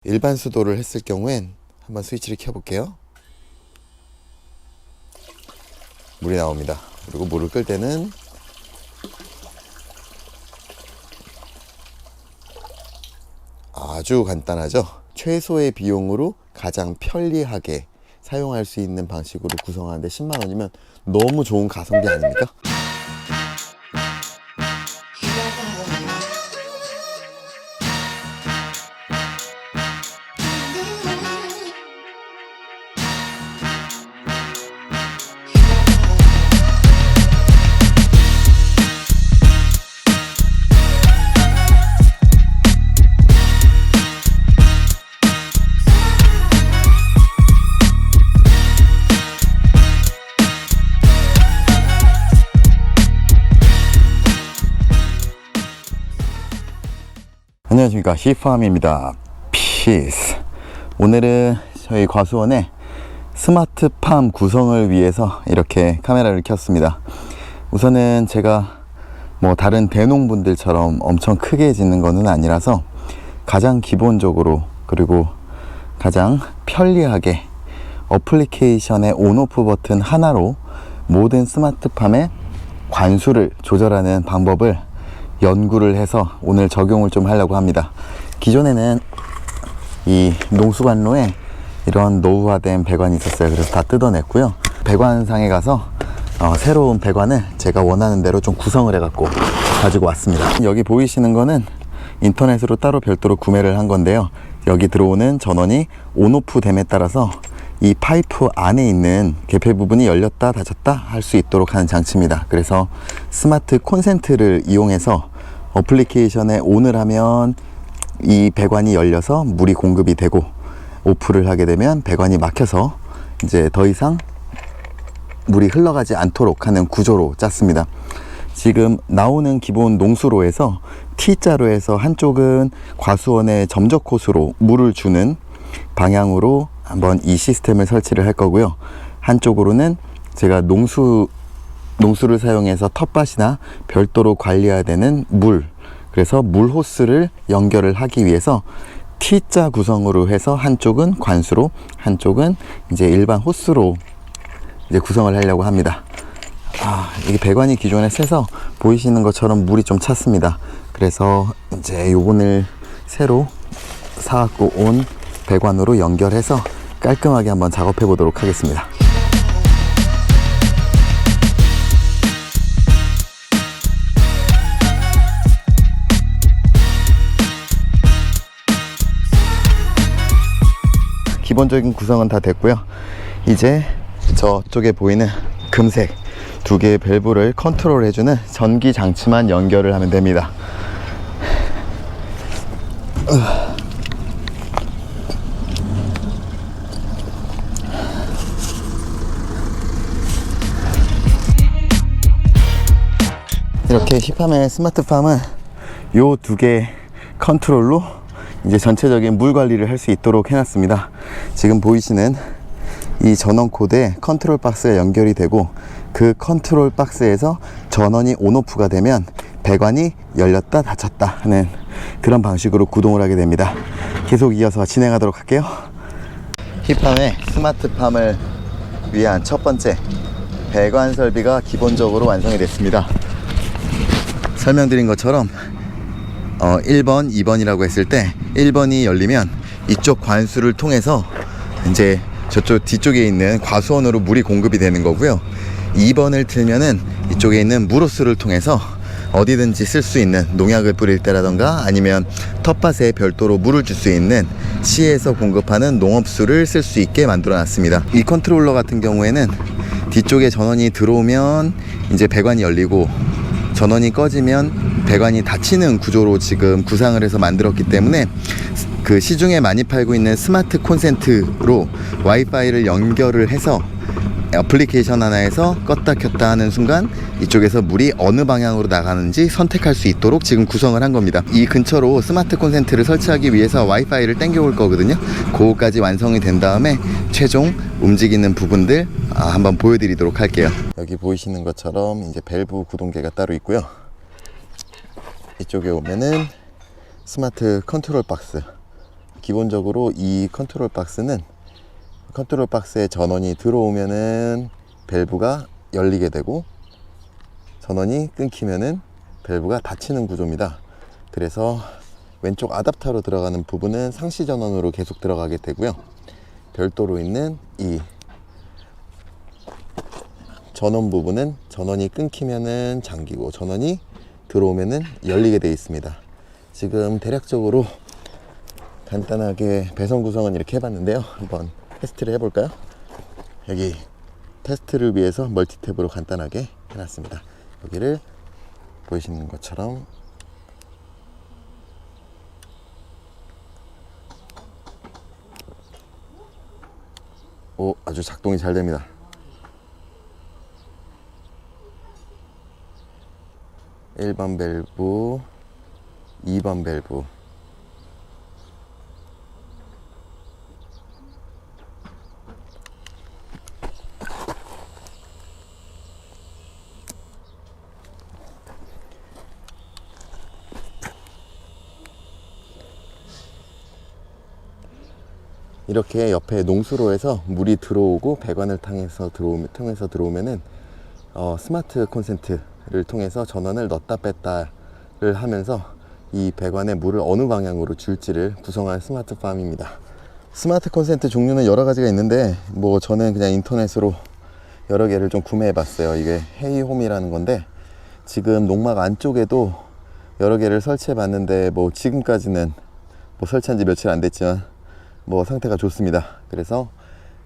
일반 수도를 했을 경우엔 한번 스위치를 켜볼게요. 물이 나옵니다. 그리고 물을 끌 때는 아주 간단하죠. 최소의 비용으로 가장 편리하게 사용할 수 있는 방식으로 구성하는데 10만원이면 너무 좋은 가성비 아닙니까? 안녕하십니까, 히팜입니다. 피스. 오늘은 저희 과수원에 스마트팜 구성을 위해서 이렇게 카메라를 켰습니다. 우선은 제가 뭐 다른 대농분들처럼 엄청 크게 짓는 거는 아니라서 가장 기본적으로 그리고 가장 편리하게 어플리케이션의 온오프 버튼 하나로 모든 스마트팜의 관수를 조절하는 방법을 연구를 해서 오늘 적용을 좀 하려고 합니다. 기존에는 이 농수관로에 이런 노후화된 배관이 있었어요. 그래서 다 뜯어냈고요. 배관상에 가서 새로운 배관을 제가 원하는 대로 좀 구성을 해갖고 가지고 왔습니다. 여기 보이시는 거는 인터넷으로 따로 별도로 구매를 한 건데요. 여기 들어오는 전원이 온오프 됨에 따라서 이 파이프 안에 있는 개폐 부분이 열렸다 닫혔다 할 수 있도록 하는 장치입니다. 그래서 스마트 콘센트를 이용해서 어플리케이션에 ON을 하면 이 배관이 열려서 물이 공급이 되고, 오프를 하게 되면 배관이 막혀서 이제 더 이상 물이 흘러가지 않도록 하는 구조로 짰습니다. 지금 나오는 기본 농수로에서 T자로 해서 한쪽은 과수원의 점적 호수로 물을 주는 방향으로 한번 이 시스템을 설치를 할 거고요. 한쪽으로는 제가 농수를 사용해서 텃밭이나 별도로 관리해야 되는 물, 그래서 물 호스를 연결을 하기 위해서 T자 구성으로 해서 한쪽은 관수로, 한쪽은 이제 일반 호스로 이제 구성을 하려고 합니다. 이게 배관이 기존에 새서 보이시는 것처럼 물이 좀 찼습니다. 그래서 이제 요번을 새로 사갖고 온 배관으로 연결해서 깔끔하게 한번 작업해 보도록 하겠습니다. 기본적인 구성은 다 됐고요. 이제 저쪽에 보이는 금색 두 개의 밸브를 컨트롤 해주는 전기 장치만 연결을 하면 됩니다. 이렇게 히팜의 스마트팜은 요 두 개 컨트롤로 이제 전체적인 물 관리를 할 수 있도록 해놨습니다. 지금 보이시는 이 전원 코드에 컨트롤 박스가 연결이 되고, 그 컨트롤 박스에서 전원이 온오프가 되면 배관이 열렸다 닫혔다 하는 그런 방식으로 구동을 하게 됩니다. 계속 이어서 진행하도록 할게요. 히팜의 스마트팜을 위한 첫 번째 배관 설비가 기본적으로 완성이 됐습니다. 설명드린 것처럼 1번, 2번이라고 했을 때 1번이 열리면 이쪽 관수를 통해서 이제 저쪽 뒤쪽에 있는 과수원으로 물이 공급이 되는 거고요. 2번을 틀면은 이쪽에 있는 물호스를 통해서 어디든지 쓸 수 있는, 농약을 뿌릴 때라던가 아니면 텃밭에 별도로 물을 줄 수 있는 시에서 공급하는 농업수를 쓸 수 있게 만들어 놨습니다. 이 컨트롤러 같은 경우에는 뒤쪽에 전원이 들어오면 이제 배관이 열리고, 전원이 꺼지면 배관이 닫히는 구조로 지금 구상을 해서 만들었기 때문에 그 시중에 많이 팔고 있는 스마트 콘센트로 와이파이를 연결을 해서 어플리케이션 하나에서 껐다 켰다 하는 순간 이쪽에서 물이 어느 방향으로 나가는지 선택할 수 있도록 지금 구성을 한 겁니다. 이 근처로 스마트 콘센트를 설치하기 위해서 와이파이를 당겨 올 거거든요. 그거까지 완성이 된 다음에 최종 움직이는 부분들 한번 보여드리도록 할게요. 여기 보이시는 것처럼 이제 밸브 구동계가 따로 있고요. 이쪽에 오면은 스마트 컨트롤 박스, 기본적으로 이 컨트롤 박스는 컨트롤 박스에 전원이 들어오면은 밸브가 열리게 되고 전원이 끊기면은 밸브가 닫히는 구조입니다. 그래서 왼쪽 아답터로 들어가는 부분은 상시 전원으로 계속 들어가게 되고요. 별도로 있는 이 전원 부분은 전원이 끊기면은 잠기고 전원이 들어오면은 열리게 되어 있습니다. 지금 대략적으로 간단하게 배선 구성은 이렇게 해봤는데요. 한번 테스트를 해볼까요? 여기 테스트를 위해서 멀티탭으로 간단하게 해놨습니다. 여기를 보이시는 것처럼 아주 작동이 잘 됩니다. (1번) 밸브, (2번) 밸브. 이렇게 옆에 농수로 해서 물이 들어오고 배관을 통해서 들어오면은 스마트 콘센트를 통해서 전원을 넣었다 뺐다를 하면서 이 배관에 물을 어느 방향으로 줄지를 구성한 스마트 팜입니다. 스마트 콘센트 종류는 여러 가지가 있는데 뭐 저는 그냥 인터넷으로 여러 개를 좀 구매해 봤어요. 이게 헤이홈이라는 건데 지금 농막 안쪽에도 여러 개를 설치해 봤는데 뭐 지금까지는 뭐 설치한 지 며칠 안 됐지만 뭐 상태가 좋습니다. 그래서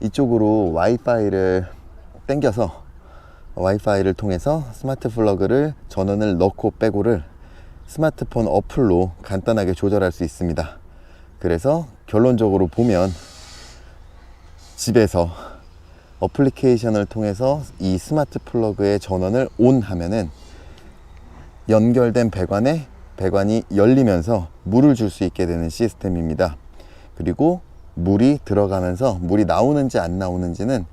이쪽으로 와이파이를 당겨서 와이파이를 통해서 스마트 플러그를 전원을 넣고 빼고를 스마트폰 어플로 간단하게 조절할 수 있습니다. 그래서 결론적으로 보면 집에서 어플리케이션을 통해서 이 스마트 플러그의 전원을 ON 하면은 연결된 배관이 열리면서 물을 줄 수 있게 되는 시스템입니다. 그리고 물이 들어가면서 물이 나오는지 안 나오는지는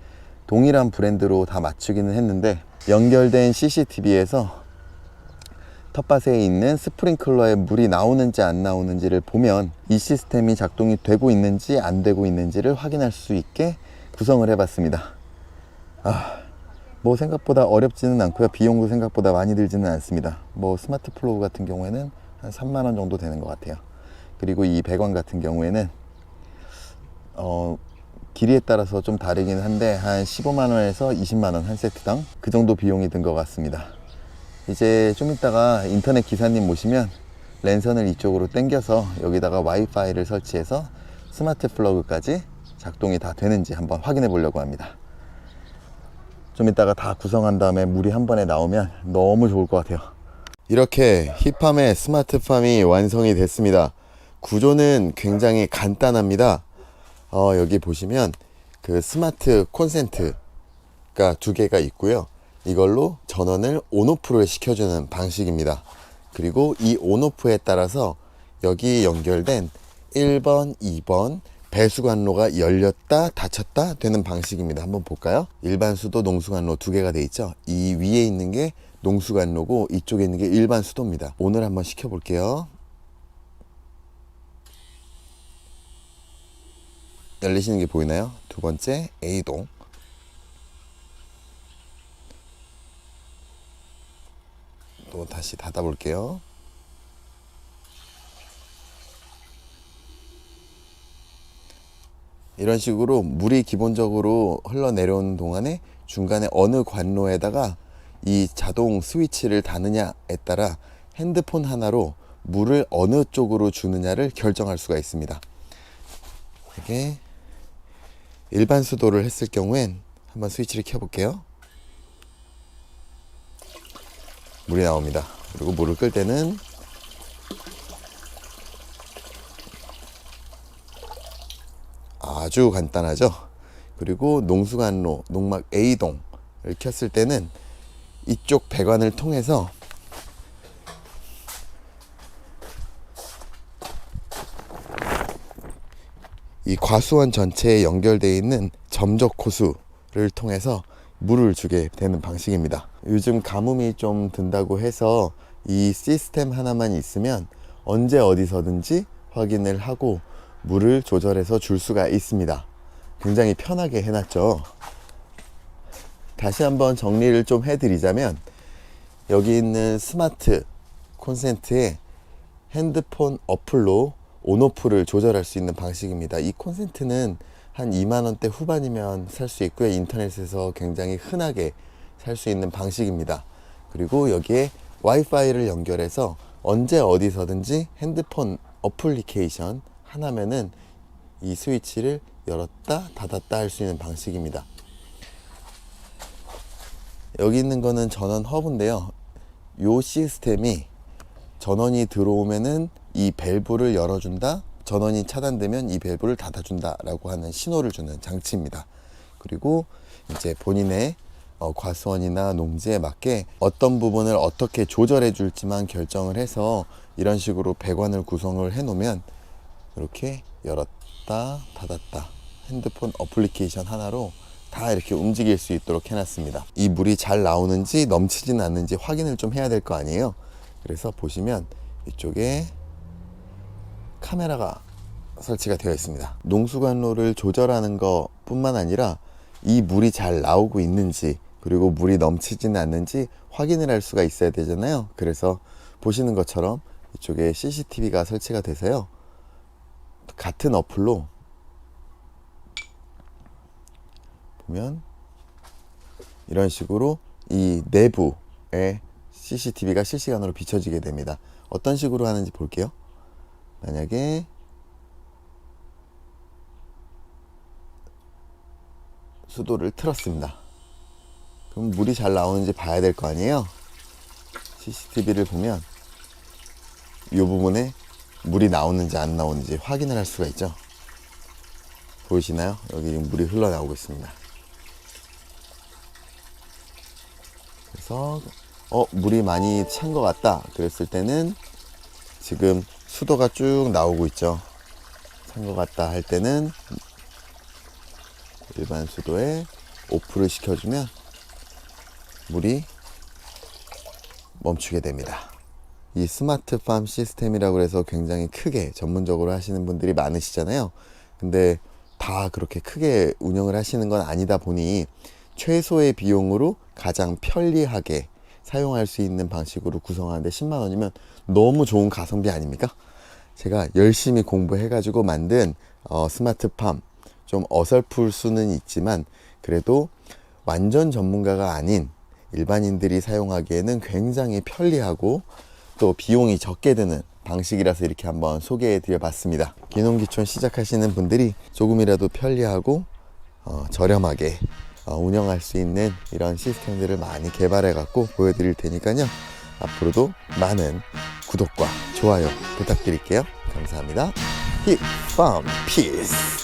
동일한 브랜드로 다 맞추기는 했는데 연결된 CCTV에서 텃밭에 있는 스프링클러에 물이 나오는지 안 나오는지를 보면 이 시스템이 작동이 되고 있는지 안 되고 있는지를 확인할 수 있게 구성을 해 봤습니다. 뭐 생각보다 어렵지는 않고요. 비용도 생각보다 많이 들지는 않습니다. 뭐 스마트 플로우 같은 경우에는 한 3만원 정도 되는 것 같아요. 그리고 이 배관 같은 경우에는 길이에 따라서 좀 다르긴 한데 한 15만원에서 20만원 한 세트당 그 정도 비용이 든 것 같습니다. 이제 좀 이따가 인터넷 기사님 모시면 랜선을 이쪽으로 당겨서 여기다가 와이파이를 설치해서 스마트 플러그까지 작동이 다 되는지 한번 확인해 보려고 합니다. 좀 이따가 다 구성한 다음에 물이 한 번에 나오면 너무 좋을 것 같아요. 이렇게 힙팜의 스마트팜이 완성이 됐습니다. 구조는 굉장히 간단합니다. 여기 보시면 그 스마트 콘센트가 두 개가 있고요. 이걸로 전원을 온오프를 시켜주는 방식입니다. 그리고 이 온오프에 따라서 여기 연결된 1번, 2번 배수관로가 열렸다 닫혔다 되는 방식입니다. 한번 볼까요? 일반 수도, 농수관로 두 개가 돼 있죠. 이 위에 있는 게 농수관로고 이쪽에 있는 게 일반 수도입니다. 오늘 한번 시켜 볼게요. 열리시는 게 보이나요? 두 번째 A동, 또 다시 닫아 볼게요. 이런 식으로 물이 기본적으로 흘러내려오는 동안에 중간에 어느 관로에다가 이 자동 스위치를 닫느냐에 따라 핸드폰 하나로 물을 어느 쪽으로 주느냐를 결정할 수가 있습니다. 이게 일반 수도를 했을 경우엔 한번 스위치를 켜볼게요. 물이 나옵니다. 그리고 물을 끌 때는 아주 간단하죠. 그리고 농수관로, 농막 A동을 켰을 때는 이쪽 배관을 통해서 이 과수원 전체에 연결되어 있는 점적 호수를 통해서 물을 주게 되는 방식입니다. 요즘 가뭄이 좀 든다고 해서 이 시스템 하나만 있으면 언제 어디서든지 확인을 하고 물을 조절해서 줄 수가 있습니다. 굉장히 편하게 해놨죠. 다시 한번 정리를 좀 해드리자면, 여기 있는 스마트 콘센트에 핸드폰 어플로 온오프를 조절할 수 있는 방식입니다. 이 콘센트는 한 2만원대 후반이면 살 수 있고요. 인터넷에서 굉장히 흔하게 살 수 있는 방식입니다. 그리고 여기에 와이파이를 연결해서 언제 어디서든지 핸드폰 어플리케이션 하나면은 이 스위치를 열었다 닫았다 할 수 있는 방식입니다. 여기 있는 거는 전원 허브인데요. 이 시스템이 전원이 들어오면은 이 밸브를 열어준다, 전원이 차단되면 이 밸브를 닫아준다 라고 하는 신호를 주는 장치입니다. 그리고 이제 본인의 과수원이나 농지에 맞게 어떤 부분을 어떻게 조절해 줄지만 결정을 해서 이런 식으로 배관을 구성을 해 놓으면 이렇게 열었다 닫았다 핸드폰 어플리케이션 하나로 다 이렇게 움직일 수 있도록 해놨습니다. 이 물이 잘 나오는지 넘치지는 않는지 확인을 좀 해야 될 거 아니에요. 그래서 보시면 이쪽에 카메라가 설치가 되어 있습니다. 농수관로를 조절하는 것 뿐만 아니라 이 물이 잘 나오고 있는지, 그리고 물이 넘치지는 않는지 확인을 할 수가 있어야 되잖아요. 그래서 보시는 것처럼 이쪽에 CCTV가 설치가 돼서요, 같은 어플로 보면 이런 식으로 이 내부에 CCTV가 실시간으로 비춰지게 됩니다. 어떤 식으로 하는지 볼게요. 만약에 수도를 틀었습니다. 그럼 물이 잘 나오는지 봐야 될 거 아니에요. CCTV를 보면 이 부분에 물이 나오는지 안 나오는지 확인을 할 수가 있죠. 보이시나요? 여기 물이 흘러나오고 있습니다. 그래서 물이 많이 찬 것 같다 그랬을 때는 지금 수도가 쭉 나오고 있죠. 찬 것 같다 할 때는 일반 수도에 오프를 시켜주면 물이 멈추게 됩니다. 이 스마트팜 시스템이라고 해서 굉장히 크게 전문적으로 하시는 분들이 많으시잖아요. 근데 다 그렇게 크게 운영을 하시는 건 아니다 보니 최소의 비용으로 가장 편리하게 사용할 수 있는 방식으로 구성하는데 10만 원이면 너무 좋은 가성비 아닙니까? 제가 열심히 공부해 가지고 만든 스마트팜, 좀 어설플 수는 있지만 그래도 완전 전문가가 아닌 일반인들이 사용하기에는 굉장히 편리하고 또 비용이 적게 드는 방식이라서 이렇게 한번 소개해 드려 봤습니다. 귀농귀촌 시작하시는 분들이 조금이라도 편리하고 저렴하게 운영할 수 있는 이런 시스템들을 많이 개발해 갖고 보여드릴 테니까요, 앞으로도 많은 구독과 좋아요 부탁드릴게요. 감사합니다. 힙팜 피스.